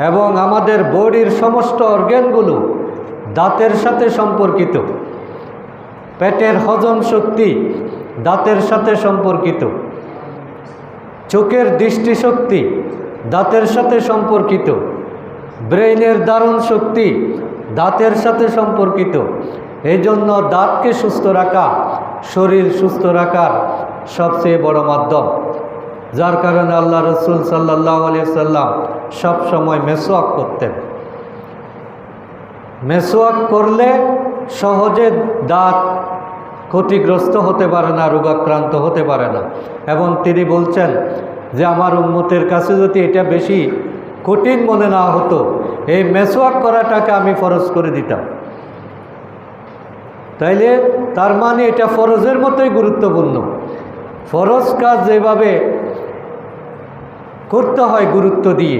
এবং আমাদের বডির সমস্ত অর্গানগুলো দাঁতের সাথে সম্পর্কিত। পেটের হজম শক্তি দাঁতের সাথে সম্পর্কিত, চোখের দৃষ্টিশক্তি দাঁতের সাথে সম্পর্কিত, ব্রেইনের ধারণ শক্তি দাঁতের সাথে সম্পর্কিত। এই জন্য দাঁতকে সুস্থ রাখা শরীর সুস্থ রাখার সবচেয়ে বড় মাধ্যম। যার কারণে আল্লাহ রসুল সাল্লাল্লাহু আলাইহি সাল্লাম সবসময় মেসওয়াক করতেন। মেসওয়াক করলে সহজে দাঁত ক্ষতিগ্রস্ত হতে পারে না, রোগাক্রান্ত হতে পারে না। এবং তিনি বলছেন যে আমার উম্মতের কাছে যদি এটা বেশি কঠিন মনে না হতো, এই মেসওয়াক করাটাকে আমি ফরজ করে দিতাম। তাইলে তার মানে এটা ফরজের মতোই গুরুত্বপূর্ণ। ফরজ কাজ যেভাবে করতে হয় গুরুত্ব দিয়ে,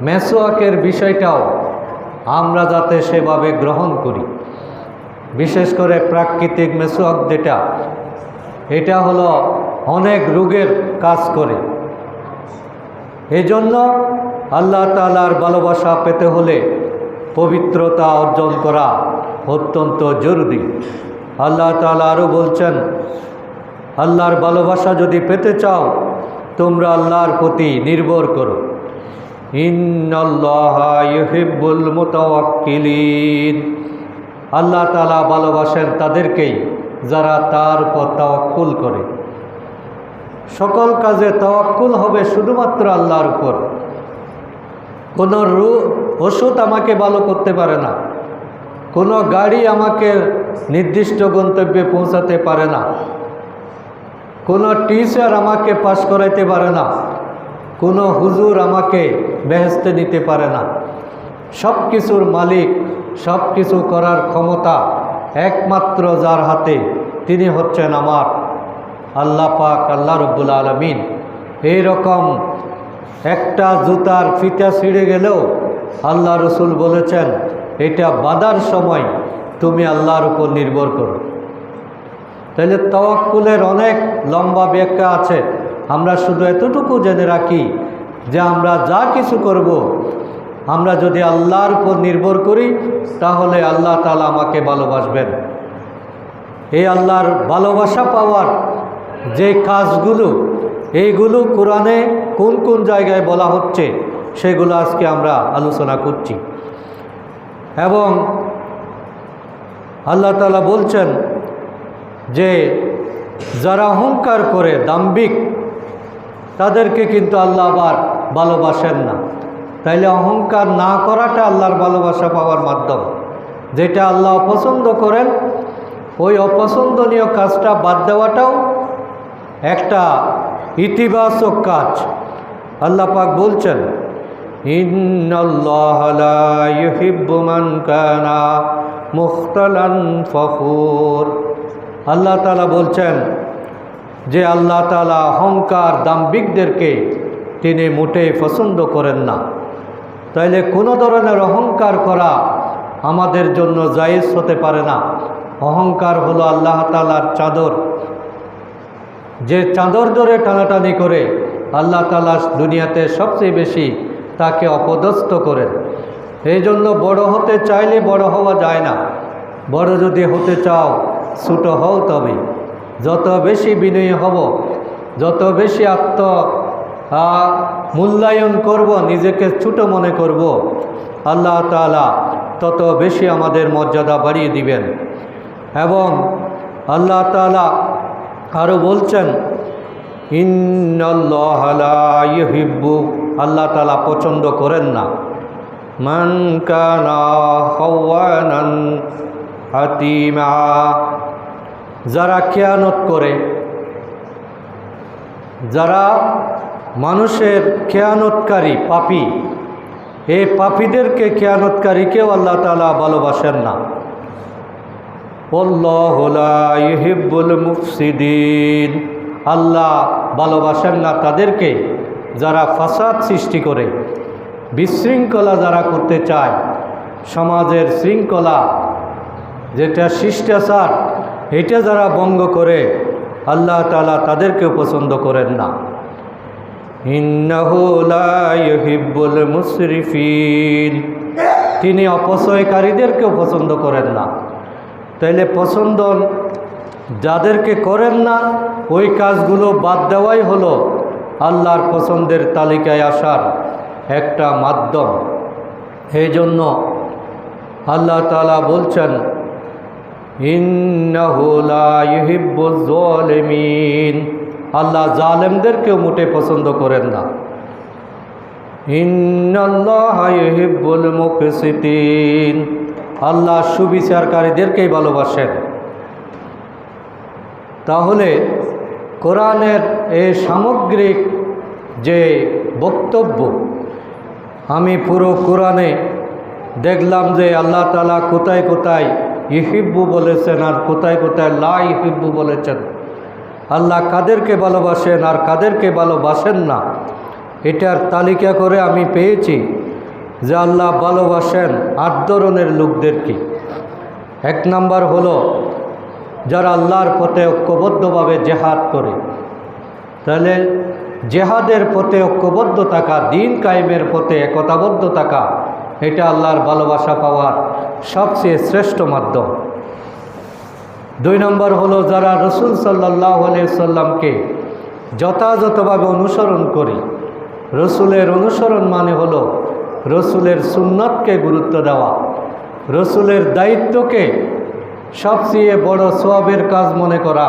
মেসওয়াকের বিষয়টাও আমরা যাতে সেভাবে গ্রহণ করি। বিশেষ করে প্রাকৃতিক মেসওয়াক যেটা, এটা হলো অনেক রোগের কাজ করে। এই জন্য আল্লাহ তাআলার ভালোবাসা পেতে হলে পবিত্রতা অর্জন করা অত্যন্ত জরুরি। আল্লাহ তাআলা আরও বলছেন, আল্লাহর ভালোবাসা যদি পেতে চাও তোমরা আল্লাহর প্রতি নির্ভর করো। ইন্নাল্লাহা ইউহিব্বুল মুতাওয়াক্কিলিন। আল্লাহ তাআলা ভালোবাসেন তাদেরকেই যারা তার উপর তাওয়াক্কুল করে। সকল কাজে তাওয়াক্কুল হবে শুধুমাত্র আল্লাহর উপর। কোনো ওষুধ আমাকে ভালো করতে পারে না, কোনো গাড়ি আমাকে নির্দিষ্ট গন্তব্যে পৌঁছাতে পারে না, কোনো টিচার আমাকে পাস করাইতে পারে না, কোনো হুজুর আমাকে বেহেশতে নিতে পারে না। সব কিছুর মালিক, সব কিছু করার ক্ষমতা একমাত্র যার হাতে, তিনি হচ্ছেন আমার আল্লাহ পাক, আল্লাহ রব্বুল আলামিন। এই রকম একটা জুতার ফিতা ছিঁড়ে গেলেও আল্লাহ রসুল বলেছেন এটা বাঁধার সময় তুমি আল্লাহর উপর নির্ভর করো। তাহলে তাওয়াক্কুলের অনেক লম্বা ব্যাখ্যা আছে। আমরা শুধু এতটুকু জেনে রাখি যে আমরা যা কিছু করব, আমরা যদি আল্লাহর উপর নির্ভর করি তাহলে আল্লাহ তাআলা আমাকে ভালোবাসবেন। এই আল্লাহর ভালোবাসা পাওয়ার যে কাজগুলো, এইগুলো কোরআনে কোন কোন জায়গায় বলা হচ্ছে সেগুলো আজকে আমরা আলোচনা করছি। এবং আল্লাহ তাআলা বলছেন যে যারা অহংকার করে, দাম্ভিক, তাদেরকে কিন্তু আল্লাহ আবার ভালোবাসেন না। তাইলে অহংকার না করাটা আল্লাহর ভালোবাসা পাওয়ার মাধ্যম। যেটা আল্লাহ অপছন্দ করেন ওই অপছন্দনীয় কাজটা বাদ দেওয়াটাও একটা ইতিবাচক কাজ। আল্লাহ পাক বলছেন, ইন্নাল্লাহা লা ইউহিব্বু মান কানা মুখতালান ফখুর। আল্লাহ তাআলা বলছেন যে আল্লাহ তাআলা অহংকার, দাম্ভিকদেরকে তিনি মোটেই পছন্দ করেন না। তাইলে কোনো ধরনের অহংকার করা আমাদের জন্য জায়েজ হতে পারে না। অহংকার হলো আল্লাহ তাআলার চাদর, যে চাদর ধরে টানাটানি করে আল্লাহ তাআলা দুনিয়াতে সবচেয়ে বেশি তাকে অপদস্থ করেন। এই জন্য বড় হতে চাইলে বড় হওয়া যায় না। বড় যদি হতে চাও ছোটো হও তবে। যত বেশি বিনয়ী হব, যত বেশি মূল্যায়ন করব, নিজেকে ছোটো মনে করব, আল্লাহ তাআলা তত বেশি আমাদের মর্যাদা বাড়িয়ে দিবেন। এবং আল্লাহ তাআলা আরও বলছেন, ইন্নাল্লাহা লা ইউহিব্বু, আল্লাহ তাআলা পছন্দ করেন না, মান কানা খাওয়ানান হাতিমা, যারা খেয়ানত করে, যারা মানুষের খেয়ানতকারী পাপী, এই পাপীদেরকে খেয়ানতকারীকেও আল্লাহ তাআলা ভালোবাসেন না। আল্লাহু লা ইউহিব্বুল মুফসিদিন, আল্লাহ ভালোবাসেন না তাদেরকে যারা ফাসাদ সৃষ্টি করে, বিশৃঙ্খলা যারা করতে চায়, সমাজের শৃঙ্খলা যেটা শিষ্টাচার এটা যারা ভঙ্গ করে, আল্লাহ তাআলা তাদেরকেও পছন্দ করেন না। ইন্নাহু লা ইউহিব্বুল মুসরিফিন, তিনি অপচয়কারীদেরকেও পছন্দ করেন না। তাইলে পছন্দ যাদেরকে করেন না, ওই কাজগুলো বাদ দেওয়াই হলো আল্লাহর পছন্দের তালিকায় আসার একটা মাধ্যম। এই জন্য আল্লাহ তাআলা বলছেন, ইন্নাহু লা ইউহিব্বুজ জালিমিন, আল্লাহ জালেমদেরকেও মোটে পছন্দ করেন না। ইন্নাল্লাহা ইউহিব্বুল মুকসিতিন, আল্লাহ সুবিচারকারীদেরকেই ভালোবাসেন। তাহলে কোরআনের এই সামগ্রিক যে বক্তব্য, আমি পুরো কোরআনে দেখলাম যে আল্লাহ তাআলা কোথায় কোথায় ইউহিব্বু বলেছেন আর কোথায় কোথায় লা ইউহিব্বু বলেছেন। আল্লাহ কাদেরকে ভালোবাসেন আর কাদেরকে ভালোবাসেন না, এটার তালিকা করে আমি পেয়েছি যে আল্লাহ ভালোবাসেন 8 ধরনের লোকদেরকে। 1 নাম্বার হলো যারা আল্লাহর পথে ঐক্যবদ্ধভাবে জেহাদ করে। তাহলে জেহাদের পথে ঐক্যবদ্ধ থাকা, দিন কায়েমের পথে একতাবদ্ধ থাকা, এটা আল্লাহর ভালোবাসা পাওয়ার সবচেয়ে শ্রেষ্ঠ মাধ্যম। 2 নম্বর হলো যারা রসুল সাল্লাল্লাহু আলাইহি সাল্লামকে যথাযথভাবে অনুসরণ করি। রসুলের অনুসরণ মানে হলো রসুলের সুন্নতকে গুরুত্ব দেওয়া, রসুলের দায়িত্বকে সবচেয়ে বড় সওয়াবের কাজ মনে করা,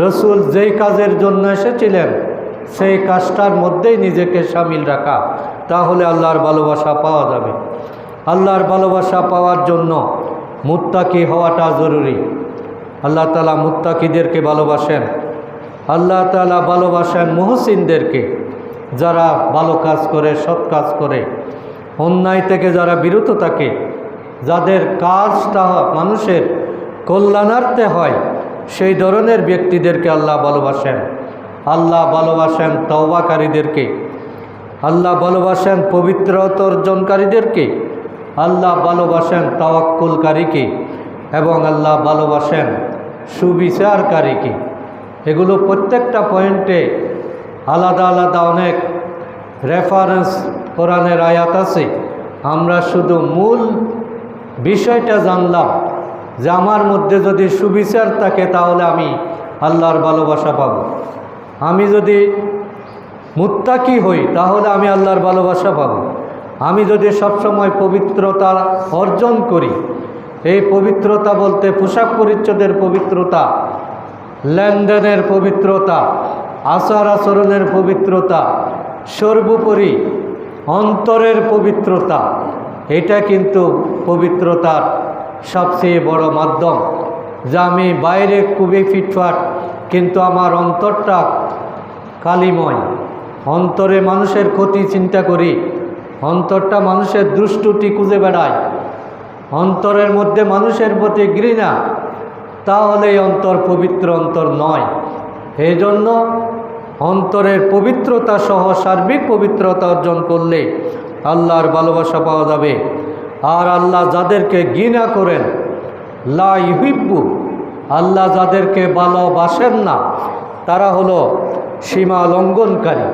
রসুল যেই কাজের জন্য এসেছিলেন সেই কাজটার মধ্যেই নিজেকে শামিল রাখা, তাহলে আল্লাহর ভালোবাসা পাওয়া যাবে। আল্লাহর ভালোবাসা পাওয়ার জন্য মুত্তাকি হওয়াটা জরুরি। আল্লাহ তাআলা মুত্তাকিদেরকে ভালোবাসেন। আল্লাহ তাআলা ভালোবাসেন মুহসিনদেরকে, যারা ভালো কাজ করে, সৎ কাজ করে, অন্যায় থেকে যারা বিরত থাকে, যাদের কাজটা মানুষের কল্যাণার্থে হয়, সেই ধরনের ব্যক্তিদেরকে আল্লাহ ভালোবাসেন। আল্লাহ ভালোবাসেন তওবাকারীদেরকে, আল্লাহ ভালোবাসেন পবিত্রতা অর্জনকারীদেরকে, আল্লাহ ভালোবাসেন তাওয়াক্কুলকারীকে, এবং আল্লাহ ভালোবাসেন সুবিচারকারীকে। এগুলো প্রত্যেকটা পয়েন্টে আলাদা আলাদা অনেক রেফারেন্স কোরআনের আয়াত আছে। আমরা শুধু মূল বিষয়টা জানলাম যে আমার মধ্যে যদি সুবিচার থাকে তাহলে আমি আল্লাহর ভালোবাসা পাব। আমি যদি মুত্তাকি হই তাহলে আমি আল্লাহর ভালোবাসা পাব। আমি যদি সবসময় পবিত্রতা অর্জন করি, এই পবিত্রতা বলতে পোশাক পরিচ্ছদের পবিত্রতা, লেনদেনের পবিত্রতা, আচার আচরণের পবিত্রতা, সর্বোপরি অন্তরের পবিত্রতা, এটা কিন্তু পবিত্রতার সবচেয়ে বড় মাধ্যম। যা আমি বাইরে খুবই ফিটফাট, কিন্তু আমার অন্তরটা কালিময়, অন্তরে মানুষের ক্ষতি চিন্তা করি, অন্তরটা মানুষের দুষ্টুটি খুঁজে বেড়ায়, অন্তরের মধ্যে মানুষের প্রতি ঘৃণা, তাহলে অন্তর পবিত্র অন্তর নয়। এই জন্য অন্তরের পবিত্রতা সহ সার্বিক পবিত্রতা অর্জন করলে আল্লাহর ভালোবাসা পাওয়া যাবে। আর আল্লাহ যাদেরকে ঘৃণা করেন, লা ইউহিব্বু, আল্লাহ যাদেরকে ভালোবাসেন না, তারা হলো সীমা লঙ্ঘনকারী।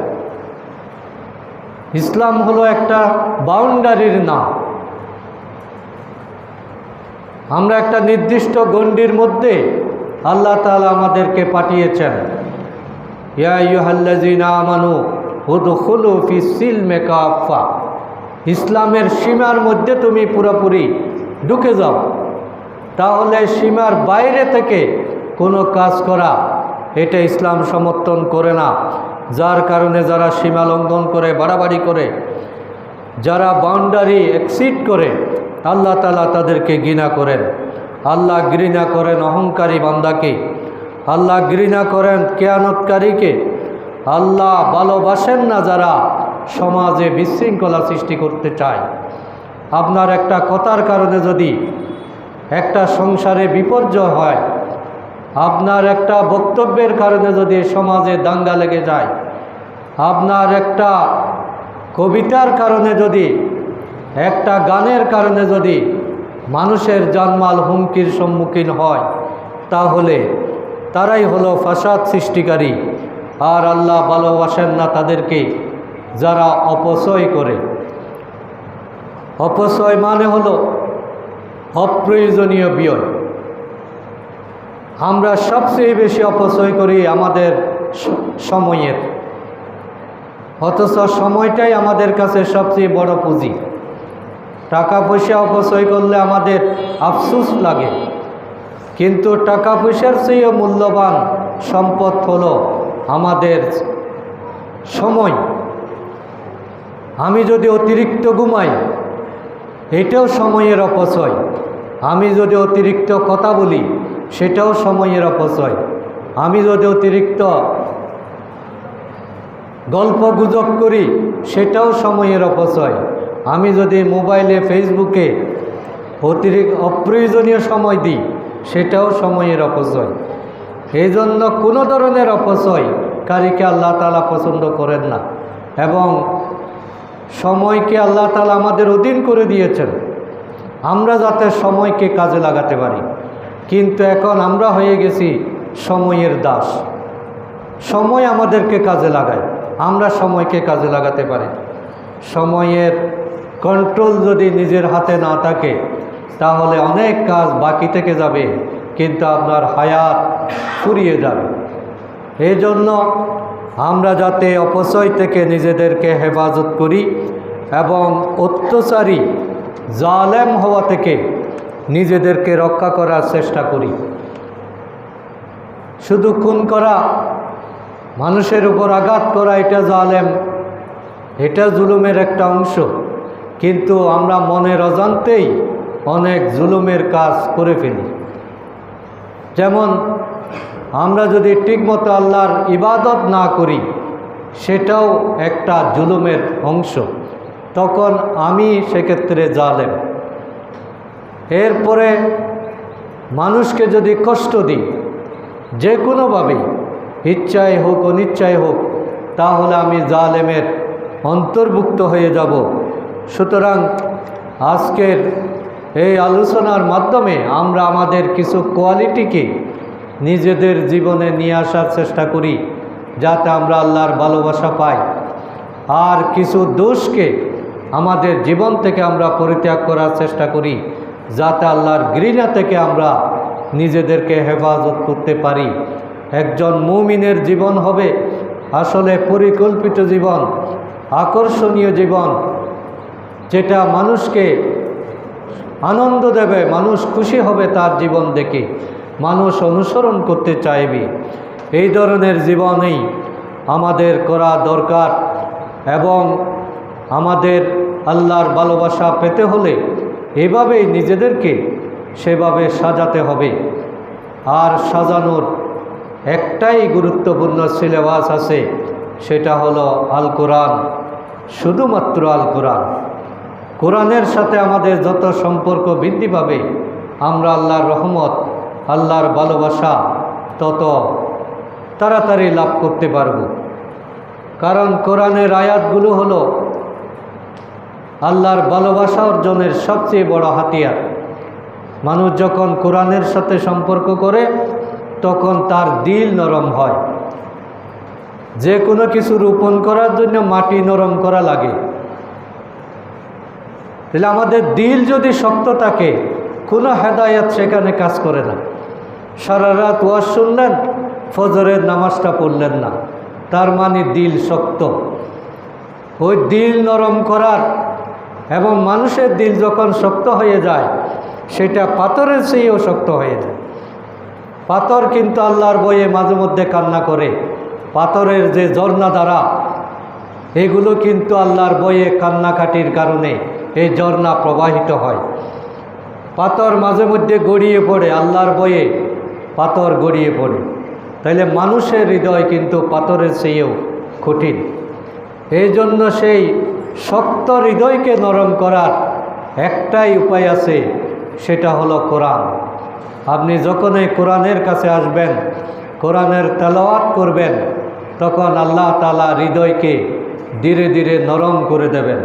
ইসলাম হলো একটা বাউন্ডারির নাম। আমরা একটা নির্দিষ্ট গণ্ডির মধ্যে আল্লাহ তাআলা আমাদেরকে পাঠিয়েছেন। ইয়া আইয়ুহাল্লাযীনা আমানু উদখুলু ফিস সিলমি কাফা, ইসলামের সীমার মধ্যে তুমি পুরোপুরি ঢুকে যাও। তাহলে সীমার বাইরে থেকে কোনো কাজ করা এটা ইসলাম সমর্থন করে না। যার কারণে যারা সীমা লঙ্ঘন করে, বাড়াবাড়ি করে, যারা বাউন্ডারি এক্সিড করে, আল্লাহ তাআলা তাদেরকে ঘৃণা করেন। আল্লাহ ঘৃণা করেন অহংকারী বান্দাকে, আল্লাহ ঘৃণা করেন খেয়ানতকারীকে। আল্লাহ ভালোবাসেন না যারা সমাজে বিশৃঙ্খলা সৃষ্টি করতে চায়। আপনার একটা কথার কারণে যদি একটা সংসারে বিপর্যয় হয়, আপনার একটা বক্তব্যের কারণে যদি সমাজে দাঙ্গা লেগে যায়, আপনার একটা কবিতার কারণে যদি, একটা গানের কারণে যদি মানুষের জানমাল হুমকির সম্মুখীন হয়, তাহলে তারাই হলো ফাসাদ সৃষ্টিকারী। আর আল্লাহ ভালোবাসেন না তাদেরকে যারা অপচয় করে। অপচয় মানে হলো অপ্রয়োজনীয় ব্যয়। আমরা সবচেয়ে বেশি অপচয় করি আমাদের সময়ের, অথচ সময়টাই আমাদের কাছে সবচেয়ে বড় পুঁজি। টাকা পয়সা অপচয় করলে আমাদের আফসোস লাগে, কিন্তু টাকা পয়সার চেয়েও মূল্যবান সম্পদ হলো আমাদের সময়। আমি যদি অতিরিক্ত ঘুমাই, এটাও সময়ের অপচয়। আমি যদি অতিরিক্ত কথা বলি, সেটাও সময়ের অপচয়। আমি যদি অতিরিক্ত গল্প গুজব করি, সেটাও সময়ের অপচয়। আমি যদি মোবাইলে, ফেসবুকে অপ্রয়োজনীয় সময় দিই, সেটাও সময়ের অপচয়। এই জন্য কোনো ধরনের অপচয়কারীকে আল্লাহ তাআলা পছন্দ করেন না। এবং সময়কে আল্লাহ তাআলা আমাদের অধীন করে দিয়েছেন, আমরা যাতে সময়কে কাজে লাগাতে পারি। কিন্তু এখন আমরা হয়ে গেছি সময়ের দাস। সময় আমাদেরকে কাজে লাগায়, আমরা সময়কে কাজে লাগাতে পারি। সময়ের কন্ট্রোল যদি নিজের হাতে না থাকে, তাহলে অনেক কাজ বাকি থেকে যাবে, কিন্তু আপনার হায়াত ফুরিয়ে যাবে। এই জন্য আমরা যাতে অপচয় থেকে নিজেদেরকে হেফাজত করি এবং অত্যাচারী জালেম হওয়া থেকে নিজেদেরকে রক্ষা করার চেষ্টা করি। শুধু খুন করা, মানুষের উপর আঘাত করা, এটা জালেম, এটা জুলুমের একটা অংশ। কিন্তু আমরা মনের অজান্তেই অনেক জুলুমের কাজ করে ফেলি। যেমন আমরা যদি ঠিকমতো আল্লাহর ইবাদত না করি, সেটাও একটা জুলুমের অংশ। তখন আমি সেক্ষেত্রে জালেম। এরপরে মানুষকে যদি কষ্ট দিই, যে কোনোভাবেই, ইচ্ছায় হোক অনিচ্ছায় হোক, তাহলে আমি জালেমের অন্তর্ভুক্ত হয়ে যাব। সুতরাং আজকের এই আলোচনার মাধ্যমে আমরা আমাদের কিছু কোয়ালিটিকে নিজেদের জীবনে নিয়ে আসার চেষ্টা করি, যাতে আমরা আল্লাহর ভালোবাসা পাই। আর কিছু দোষকে আমাদের জীবন থেকে আমরা পরিত্যাগ করার চেষ্টা করি, যাতে আল্লাহর ঘৃণা থেকে আমরা নিজেদেরকে হেফাজত করতে পারি। একজন মুমিনের জীবন হবে আসলে পরিকল্পিত জীবন, আকর্ষণীয় জীবন, যেটা মানুষকে আনন্দ দেবে, মানুষ খুশি হবে তার জীবন দেখে, মানুষ অনুসরণ করতে চাইবে। এই ধরনের জীবনেই আমাদের করা দরকার। এবং আমাদের আল্লাহর ভালোবাসা পেতে হলে এভাবেই নিজেদেরকে সেভাবে সাজাতে হবে। আর সাজানোর একটাই গুরুত্বপূর্ণ সিলেবাস আছে, সেটা হলো আল কোরআন। শুধুমাত্র আল কোরআন। কোরআনের সাথে আমাদের যত সম্পর্ক বৃদ্ধি পাবে, আমরা আল্লাহর রহমত, আল্লাহর ভালোবাসা তত তাড়াতাড়ি লাভ করতে পারব। কারণ কোরআনের আয়াতগুলো হলো আল্লাহর ভালোবাসা অর্জনের সবচেয়ে বড় হাতিয়ার। মানুষ যখন কোরআনের সাথে সম্পর্ক করে, তখন তার দিল নরম হয়। যে কোনো কিছু রোপণ করার জন্য মাটি নরম করা লাগে। তাহলে আমাদের দিল যদি শক্ত থাকে, কোনো হেদায়েত সেখানে কাজ করে না। সারা রাত ওয়াজ শুনলেন, ফজরের নামাজটা পড়লেন না, তার মানে দিল শক্ত। ওই দিল নরম করার এবং মানুষের দিল যখন শক্ত হয়ে যায় সেটা পাথরের চেয়েও শক্ত হয়ে যায়। পাথর কিন্তু আল্লাহর বয়ে মাঝে মধ্যে কান্না করে। পাথরের যে ঝর্ণা দ্বারা, এগুলো কিন্তু আল্লাহর বয়ে কান্নাকাটির কারণে এই ঝর্ণা প্রবাহিত হয়। পাথর মাঝে মধ্যে গড়িয়ে পড়ে, আল্লাহর বয়ে পাথর গড়িয়ে পড়ে। তাইলে মানুষের হৃদয় কিন্তু পাথরের চেয়েও কঠিন। এই জন্য সেই শক্ত হৃদয়কে নরম করার একটাই উপায় আছে, সেটা হলো কোরআন। আপনি যখনই কোরআনের কাছে আসবেন, কোরআনের তেলাওয়াত করবেন, তখন আল্লাহ তাআলা হৃদয়কে ধীরে ধীরে নরম করে দেবেন।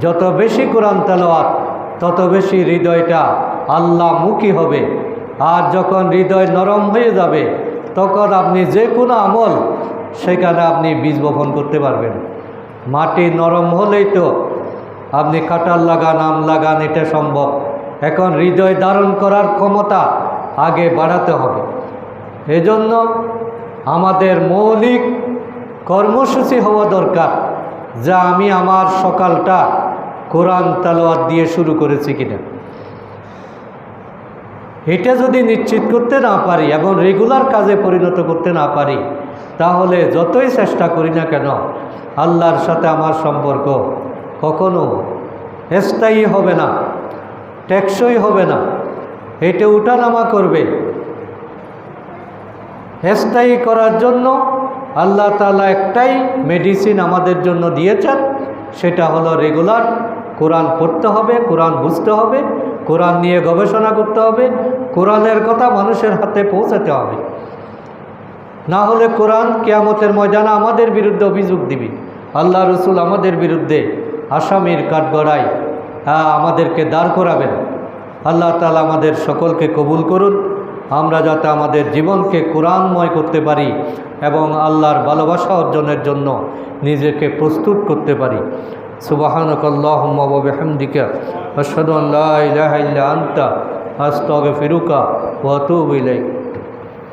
যত বেশি কোরআন তেলাওয়াত তত বেশি হৃদয়টা আল্লাহমুখী হবে। আর যখন হৃদয় নরম হয়ে যাবে তখন আপনি যে কোনো আমল সেখানে আপনি বীজ বপন করতে পারবেন। মাটি নরম হলেই তো আপনি কাঁঠাল লাগান, আম লাগান, এটা সম্ভব। এখন হৃদয় ধারণ করার ক্ষমতা আগে বাড়াতে হবে। এজন্য আমাদের মৌলিক কর্মসূচি হওয়া দরকার, যা আমি আমার সকালটা কোরআন তেলাওয়াত দিয়ে শুরু করেছি কিনা। এটা যদি নিশ্চিত করতে না পারি এবং রেগুলার কাজে পরিণত করতে না পারি, তাহলে যতই চেষ্টা করি না কেন আল্লাহর সাথে আমার সম্পর্ক কখনো স্থায়ী হবে না, টেকসই হবে না। এটা উঠানামা করবে। স্থায়ী করার জন্য আল্লাহ তাআলা একটাই মেডিসিন আমাদের জন্য দিয়েছেন, সেটা হলো রেগুলার কোরআন পড়তে হবে, কোরআন বুঝতে হবে, কোরআন নিয়ে গবেষণা করতে হবে, কোরআনের কথা মানুষের হাতে পৌঁছাতে হবে। না হলে কোরআন কিয়ামতের ময়দানে আমাদের বিরুদ্ধে অভিযোগ দিবে। আল্লাহ রসুল আমাদের বিরুদ্ধে আসামির কাঠগড়ায় আমাদেরকে দাঁড় করাবেন। আল্লাহ তাআলা আমাদের সকলকে কবুল করুন, আমরা যাতে আমাদের জীবনকে কোরআনময় করতে পারি এবং আল্লাহর ভালোবাসা অর্জনের জন্য নিজেকে প্রস্তুত করতে পারি। সুবহানাকাল্লাহুম্মা ওয়া বিহামদিকা আশহাদু আল্লা ইলাহা ইল্লা আনতা আস্তাগফিরুকা ওয়া আতুবু ইলাইক।